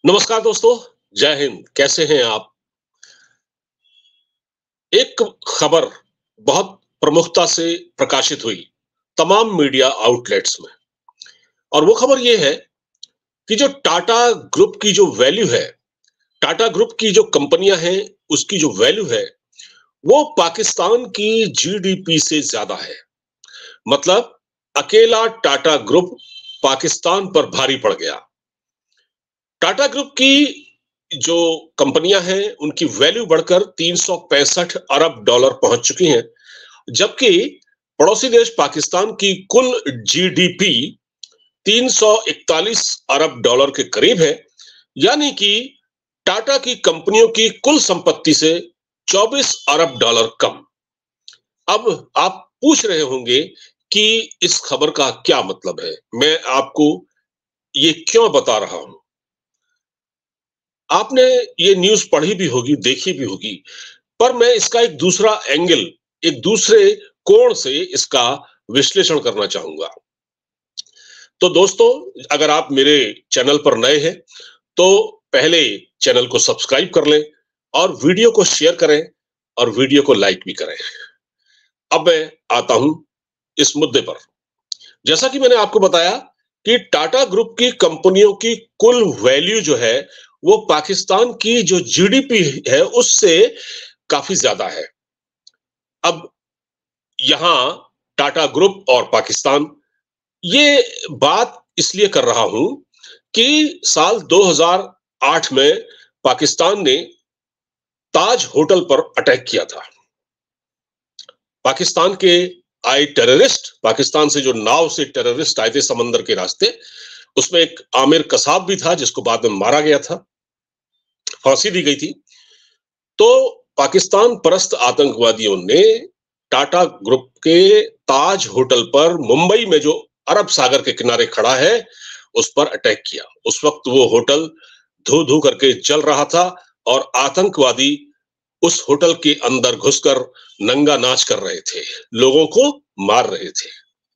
नमस्कार दोस्तों, जय हिंद। कैसे हैं आप? एक खबर बहुत प्रमुखता से प्रकाशित हुई तमाम मीडिया आउटलेट्स में, और वो खबर ये है कि जो टाटा ग्रुप की जो वैल्यू है, टाटा ग्रुप की जो कंपनियां हैं, उसकी जो वैल्यू है, वो पाकिस्तान की जीडीपी से ज्यादा है। मतलब अकेला टाटा ग्रुप पाकिस्तान पर भारी पड़ गया। टाटा ग्रुप की जो कंपनियां हैं, उनकी वैल्यू बढ़कर 365 अरब डॉलर पहुंच चुकी हैं, जबकि पड़ोसी देश पाकिस्तान की कुल जीडीपी 341 अरब डॉलर के करीब है। यानी कि टाटा की कंपनियों की कुल संपत्ति से 24 अरब डॉलर कम। अब आप पूछ रहे होंगे कि इस खबर का क्या मतलब है। मैं आपको ये क्यों बता रहा हूं। आपने ये न्यूज़ पढ़ी भी होगी, देखी भी होगी, पर मैं इसका एक दूसरा एंगल, एक दूसरे कोण से इसका विश्लेषण करना चाहूंगा। तो दोस्तों, अगर आप मेरे चैनल पर नए हैं, तो पहले चैनल को सब्सक्राइब कर लें और वीडियो को शेयर करें और वीडियो को लाइक भी करें। अब मैं आता हूं इस मुद्दे पर। जैसा कि मैंने आपको बताया कि टाटा ग्रुप की कंपनियों की कुल वैल्यू जो है, वो पाकिस्तान की जो जीडीपी है उससे काफी ज्यादा है। अब यहां टाटा ग्रुप और पाकिस्तान, ये बात इसलिए कर रहा हूं कि साल 2008 में पाकिस्तान ने ताज होटल पर अटैक किया था। पाकिस्तान के आए टेररिस्ट, पाकिस्तान से जो नाव से टेररिस्ट आए थे समंदर के रास्ते, उसमें एक आमिर कसाब भी था जिसको बाद में मारा गया था, फांसी दी गई थी। तो पाकिस्तान परस्त आतंकवादियों ने टाटा ग्रुप के ताज होटल पर, मुंबई में जो अरब सागर के किनारे खड़ा है, उस पर अटैक किया। उस वक्त वो होटल धू धू करके जल रहा था और आतंकवादी उस होटल के अंदर घुसकर नंगा नाच कर रहे थे, लोगों को मार रहे थे,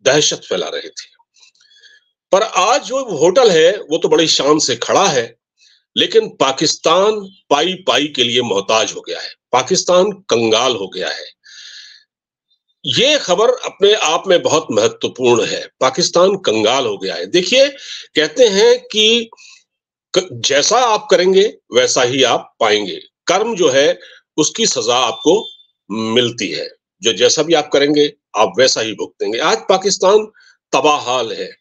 दहशत फैला रहे थे। पर आज जो होटल है वो तो बड़ी शान से खड़ा है, लेकिन पाकिस्तान पाई पाई के लिए मोहताज हो गया है, पाकिस्तान कंगाल हो गया है। ये खबर अपने आप में बहुत महत्वपूर्ण है। पाकिस्तान कंगाल हो गया है। देखिए, कहते हैं कि जैसा आप करेंगे वैसा ही आप पाएंगे। कर्म जो है उसकी सजा आपको मिलती है। जो जैसा भी आप करेंगे आप वैसा ही भुगतेंगे। आज पाकिस्तान तबाहाल है।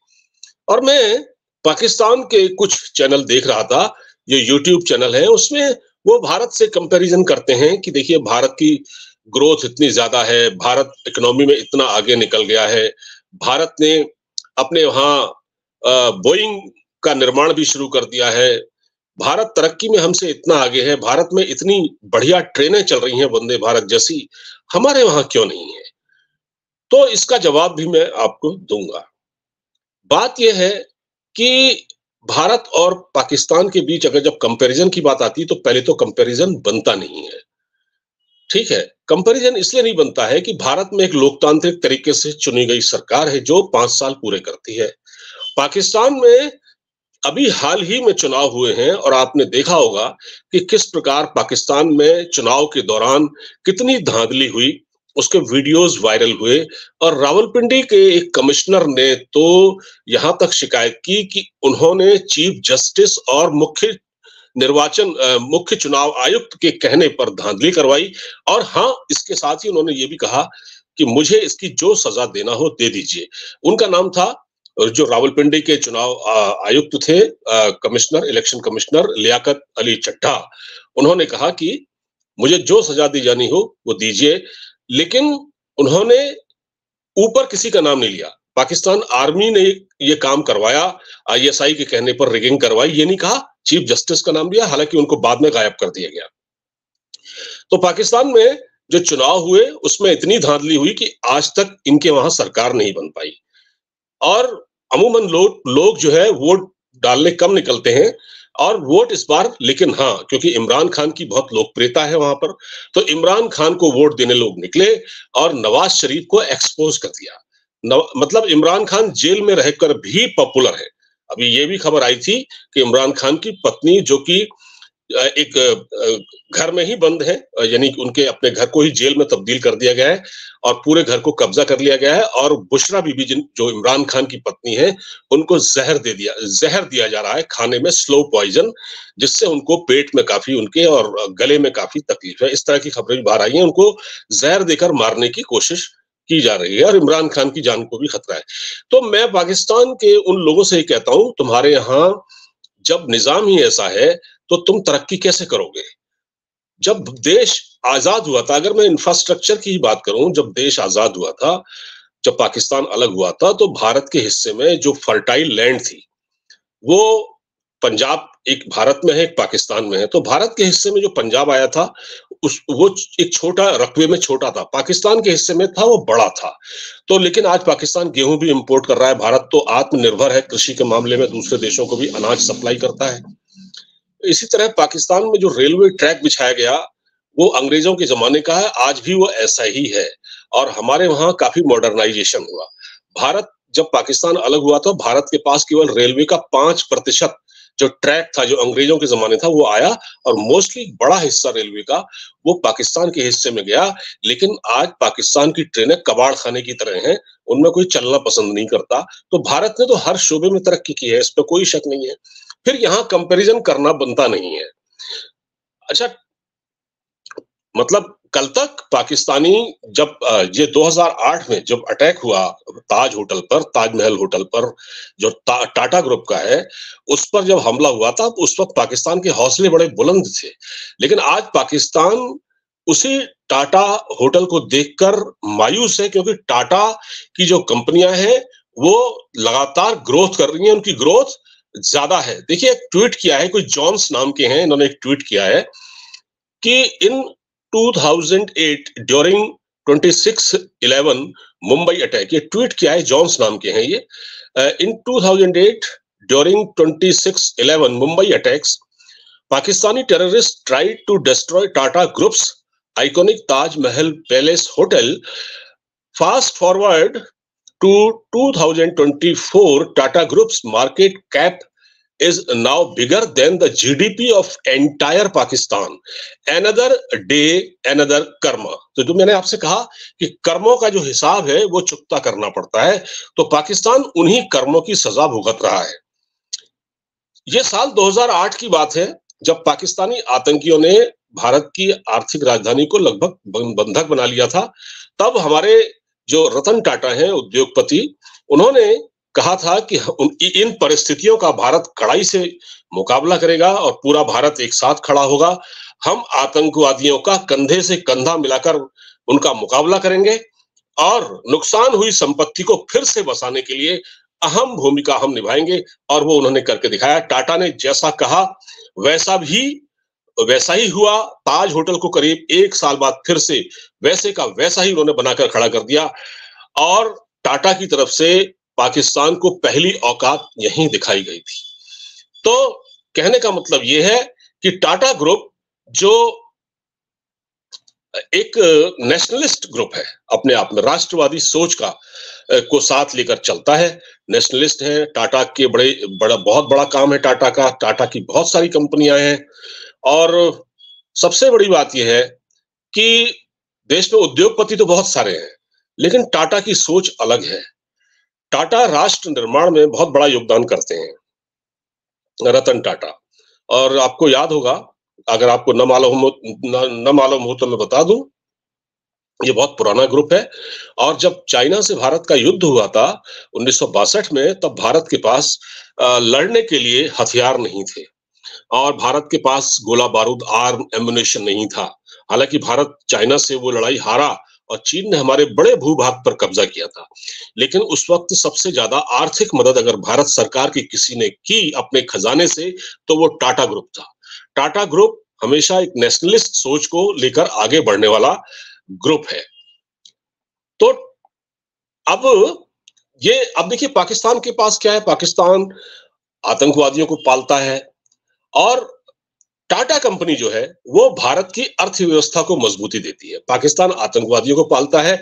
और मैं पाकिस्तान के कुछ चैनल देख रहा था, जो यूट्यूब चैनल है, उसमें वो भारत से कंपैरिजन करते हैं कि देखिए भारत की ग्रोथ इतनी ज्यादा है, भारत इकोनॉमी में इतना आगे निकल गया है, भारत ने अपने वहां बोइंग का निर्माण भी शुरू कर दिया है, भारत तरक्की में हमसे इतना आगे है, भारत में इतनी बढ़िया ट्रेनें चल रही हैं वंदे भारत जैसी, हमारे वहां क्यों नहीं है। तो इसका जवाब भी मैं आपको दूंगा। बात यह है कि भारत और पाकिस्तान के बीच अगर जब कंपैरिजन की बात आती है, तो पहले तो कंपैरिजन बनता नहीं है। ठीक है, कंपैरिजन इसलिए नहीं बनता है कि भारत में एक लोकतांत्रिक तरीके से चुनी गई सरकार है जो 5 साल पूरे करती है। पाकिस्तान में अभी हाल ही में चुनाव हुए हैं और आपने देखा होगा कि किस प्रकार पाकिस्तान में चुनाव के दौरान कितनी धांधली हुई, उसके वीडियोस वायरल हुए। और रावलपिंडी के एक कमिश्नर ने तो यहां तक शिकायत की कि उन्होंने चीफ जस्टिस और मुख्य चुनाव आयुक्त के कहने पर धांधली करवाई। और हाँ, इसके साथ ही उन्होंने ये भी कहा कि मुझे इसकी जो सजा देना हो दे दीजिए। उनका नाम था, जो रावलपिंडी के चुनाव आयुक्त थे, commissioner, election commissioner Liaquat Ali Chadha. उन्होंने कहा कि मुझे जो सजा दी जानी हो वो दीजिए, लेकिन उन्होंने ऊपर किसी का नाम नहीं लिया। पाकिस्तान आर्मी ने ये काम करवाया, आईएसआई के कहने पर रिगिंग करवाई, ये नहीं कहा, चीफ जस्टिस का नाम लिया, हालांकि उनको बाद में गायब कर दिया गया। तो पाकिस्तान में जो चुनाव हुए उसमें इतनी धांधली हुई कि आज तक इनके वहां सरकार नहीं बन पाई। और अमूमन लोग जो है वोट डालने कम निकलते हैं, और वोट इस बार, लेकिन हाँ, क्योंकि इमरान खान की बहुत लोकप्रियता है वहां पर, तो इमरान खान को वोट देने लोग निकले और नवाज शरीफ को एक्सपोज कर दिया। मतलब इमरान खान जेल में रहकर भी पॉपुलर है। अभी ये भी खबर आई थी कि इमरान खान की पत्नी जो कि एक घर में ही बंद है, यानी कि उनके अपने घर को ही जेल में तब्दील कर दिया गया है और पूरे घर को कब्जा कर लिया गया है, और बुशरा बीबी जो इमरान खान की पत्नी है, उनको जहर दिया जा रहा है खाने में, स्लो पॉइजन, जिससे उनको पेट में काफी उनके और गले में काफी तकलीफ है। इस तरह की खबरें भी बाहर आई हैं, उनको जहर देकर मारने की कोशिश की जा रही है और इमरान खान की जान को भी खतरा है। तो मैं पाकिस्तान के उन लोगों से ही कहता हूं, तुम्हारे यहाँ जब निजाम ही ऐसा है तो तुम तरक्की कैसे करोगे? जब देश आजाद हुआ था, अगर मैं इंफ्रास्ट्रक्चर की ही बात करूं, जब देश आजाद हुआ था, जब पाकिस्तान अलग हुआ था, तो भारत के हिस्से में जो फर्टाइल लैंड थी, वो पंजाब एक भारत में है, एक पाकिस्तान में है। तो भारत के हिस्से में जो पंजाब आया था, वो एक छोटा रकबे में छोटा था, पाकिस्तान के हिस्से में था वो बड़ा था। तो लेकिन आज पाकिस्तान गेहूं भी इंपोर्ट कर रहा है, भारत तो आत्मनिर्भर है कृषि के मामले में, दूसरे देशों को भी अनाज सप्लाई करता है। इसी तरह पाकिस्तान में जो रेलवे ट्रैक बिछाया गया, वो अंग्रेजों के जमाने का है, आज भी वो ऐसा ही है, और हमारे वहां काफी मॉडर्नाइजेशन हुआ। भारत जब पाकिस्तान अलग हुआ था, भारत के पास केवल रेलवे का 5% जो ट्रैक था, जो अंग्रेजों के जमाने था, वो आया, और मोस्टली बड़ा हिस्सा रेलवे का वो पाकिस्तान के हिस्से में गया। लेकिन आज पाकिस्तान की ट्रेनें कबाड़ खाने की तरह हैं, उनमें कोई चलना पसंद नहीं करता। तो भारत ने तो हर शोबे में तरक्की की है, इस पर कोई शक नहीं है। फिर यहाँ कंपैरिजन करना बनता नहीं है। अच्छा, मतलब कल तक पाकिस्तानी जब ये 2008 में जब अटैक हुआ ताज होटल पर, ताजमहल होटल पर, जो टाटा ग्रुप का है, उस पर जब हमला हुआ था, उस वक्त पाकिस्तान के हौसले बड़े बुलंद थे। लेकिन आज पाकिस्तान उसी टाटा होटल को देखकर मायूस है, क्योंकि टाटा की जो कंपनियां हैं वो लगातार ग्रोथ कर रही हैं, उनकी ग्रोथ ज्यादा है। देखिए, एक ट्वीट किया है, कोई जॉन्स नाम के हैं, इन्होंने एक ट्वीट किया है कि इन 2008 ड्यूरिंग 26/11 मुंबई अटैक, ये ट्वीट किया है, जॉन्स नाम के हैं ये। In 2008 during 26/11 Mumbai attacks, Pakistani terrorist tried to destroy Tata group's iconic Taj Mahal palace hotel. Fast forward to 2024, Tata Group's market cap is now bigger than the GDP of entire Pakistan. Another day, another karma. तो जो मैंने आपसे कहा कि कर्मों का जो हिसाब है वो चुकता करना पड़ता है, तो पाकिस्तान उन्हीं कर्मों की सजा भुगत रहा है। ये साल 2008 की बात है, जब पाकिस्तानी आतंकियों ने भारत की आर्थिक राजधानी को लगभग बंधक बना लिया था। तब हमारे जो रतन टाटा हैं, उद्योगपति, उन्होंने कहा था कि इन परिस्थितियों का भारत कड़ाई से मुकाबला करेगा और पूरा भारत एक साथ खड़ा होगा। हम आतंकवादियों का कंधे से कंधा मिलाकर उनका मुकाबला करेंगे और नुकसान हुई संपत्ति को फिर से बसाने के लिए अहम भूमिका हम निभाएंगे, और वो उन्होंने करके दिखाया। टाटा ने जैसा कहा वैसा ही हुआ। ताज होटल को करीब 1 साल बाद फिर से वैसे का वैसा ही उन्होंने बनाकर खड़ा कर दिया, और टाटा की तरफ से पाकिस्तान को पहली औकात यहीं दिखाई गई थी। तो कहने का मतलब यह है कि टाटा ग्रुप जो एक नेशनलिस्ट ग्रुप है, अपने आप में राष्ट्रवादी सोच को साथ लेकर चलता है, नेशनलिस्ट है। टाटा के बहुत बड़ा काम है टाटा का, टाटा की बहुत सारी कंपनियां हैं, और सबसे बड़ी बात यह है कि देश में उद्योगपति तो बहुत सारे हैं, लेकिन टाटा की सोच अलग है। टाटा राष्ट्र निर्माण में बहुत बड़ा योगदान करते हैं, रतन टाटा। और आपको याद होगा, अगर आपको न मालूम हो तो मैं बता दूं, ये बहुत पुराना ग्रुप है। और जब चाइना से भारत का युद्ध हुआ था 1962 में, तब भारत के पास लड़ने के लिए हथियार नहीं थे, और भारत के पास गोला बारूद, आर्म एम्युनिशन नहीं था। हालांकि भारत चाइना से वो लड़ाई हारा और चीन ने हमारे बड़े भूभाग पर कब्जा किया था, लेकिन उस वक्त सबसे ज्यादा आर्थिक मदद अगर भारत सरकार की किसी ने की अपने खजाने से, तो वो टाटा ग्रुप था। टाटा ग्रुप हमेशा एक नेशनलिस्ट सोच को लेकर आगे बढ़ने वाला ग्रुप है। तो अब देखिए पाकिस्तान के पास क्या है, पाकिस्तान आतंकवादियों को पालता है, और टाटा कंपनी जो है वो भारत की अर्थव्यवस्था को मजबूती देती है। पाकिस्तान आतंकवादियों को पालता है,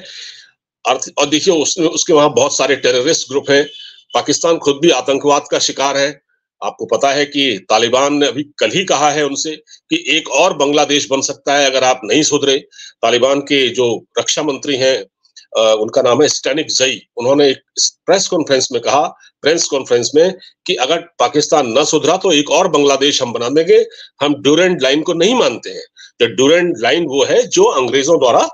और देखिए उसके वहां बहुत सारे टेररिस्ट ग्रुप हैं, पाकिस्तान खुद भी आतंकवाद का शिकार है। आपको पता है कि तालिबान ने अभी कल ही कहा है उनसे कि एक और बांग्लादेश बन सकता है अगर आप नहीं सुधरे। तालिबान के जो रक्षा मंत्री हैं, उनका नाम है स्टैनिक ज़ई, उन्होंने एक प्रेस कॉन्फ्रेंस में कि अगर पाकिस्तान न सुधरा तो एक और बांग्लादेश हम बना देंगे, हम ड्यूरेंट लाइन को नहीं मानते हैं। तो ड्यूरेंट लाइन वो है जो अंग्रेजों द्वारा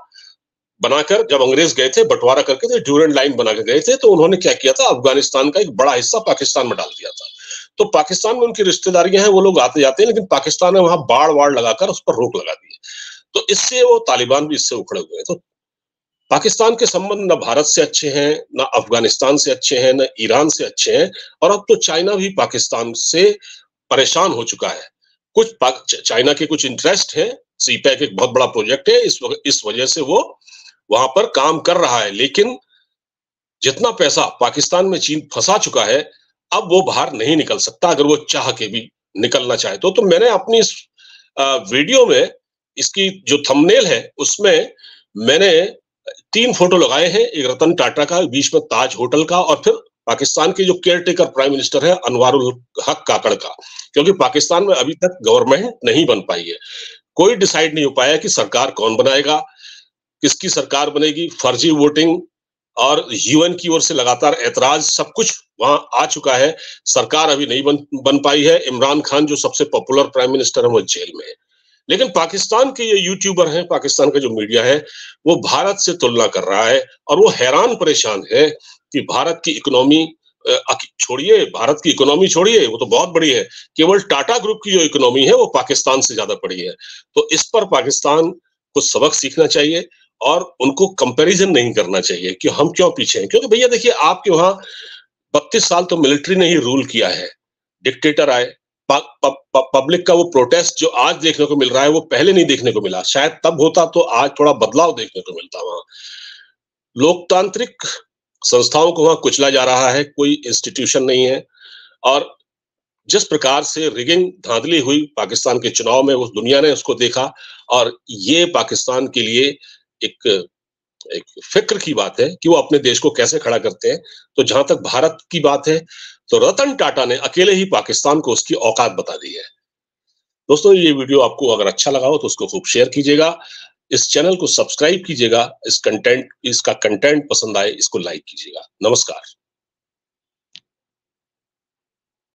बनाकर, जब अंग्रेज गए थे बंटवारा करके, तो ड्यूरेंट लाइन बना के गए थे, तो उन्होंने क्या किया था, अफगानिस्तान का एक बड़ा हिस्सा पाकिस्तान में डाल दिया था। तो पाकिस्तान में उनकी रिश्तेदारियां हैं, वो लोग आते जाते हैं, लेकिन पाकिस्तान ने वहां बाड़ वाड़ लगाकर उस पर रोक लगा दी है। तो इससे वो तालिबान भी इससे उखड़े हुए हैं। तो पाकिस्तान के संबंध न भारत से अच्छे हैं, न अफगानिस्तान से अच्छे हैं, न ईरान से अच्छे हैं, और अब तो चाइना भी पाकिस्तान से परेशान हो चुका है। चाइना के कुछ इंटरेस्ट है, सीपैक एक बहुत बड़ा प्रोजेक्ट है, इस वजह से वो वहां पर काम कर रहा है, लेकिन जितना पैसा पाकिस्तान में चीन फंसा चुका है, अब वो बाहर नहीं निकल सकता अगर वो चाह के भी निकलना चाहे तो मैंने अपनी इस वीडियो में इसकी जो थंबनेल है उसमें मैंने 3 फोटो लगाए हैं, एक रतन टाटा का, बीच में ताज होटल का, और फिर पाकिस्तान के जो केयर टेकर प्राइम मिनिस्टर है अनवारुल हक काकड़ का, क्योंकि पाकिस्तान में अभी तक गवर्नमेंट नहीं बन पाई है। कोई डिसाइड नहीं हो पाया कि सरकार कौन बनाएगा, किसकी सरकार बनेगी। फर्जी वोटिंग और यूएन की ओर से लगातार ऐतराज, सब कुछ वहां आ चुका है। सरकार अभी नहीं बन पाई है। इमरान खान जो सबसे पॉपुलर प्राइम मिनिस्टर है वो जेल में है। लेकिन पाकिस्तान के ये यूट्यूबर हैं, पाकिस्तान का जो मीडिया है वो भारत से तुलना कर रहा है, और वो हैरान परेशान है कि भारत की इकोनॉमी छोड़िए, भारत की इकोनॉमी छोड़िए, वो तो बहुत बड़ी है, केवल टाटा ग्रुप की जो इकोनॉमी है वो पाकिस्तान से ज्यादा बड़ी है। तो इस पर पाकिस्तान को सबक सीखना चाहिए और उनको कंपैरिजन नहीं करना चाहिए कि हम क्यों पीछे हैं। क्योंकि भैया देखिए, आपके वहां 32 साल तो मिलिट्री ने ही रूल किया है, डिक्टेटर आए, पब्लिक का वो प्रोटेस्ट जो आज देखने को मिल रहा है वो पहले नहीं देखने को मिला। शायद तब होता तो आज थोड़ा बदलाव देखने को मिलता। वहां लोकतांत्रिक संस्थाओं को वहां कुचला जा रहा है, कोई इंस्टीट्यूशन नहीं है। और जिस प्रकार से रिगिंग, धांधली हुई पाकिस्तान के चुनाव में, उस दुनिया ने उसको देखा, और ये पाकिस्तान के लिए एक फिक्र की बात है कि वो अपने देश को कैसे खड़ा करते हैं। तो जहां तक भारत की बात है, तो रतन टाटा ने अकेले ही पाकिस्तान को उसकी औकात बता दी है। दोस्तों, ये वीडियो आपको अगर अच्छा लगा हो तो उसको खूब शेयर कीजिएगा, इस चैनल को सब्सक्राइब कीजिएगा, इसका कंटेंट पसंद आए इसको लाइक कीजिएगा। नमस्कार।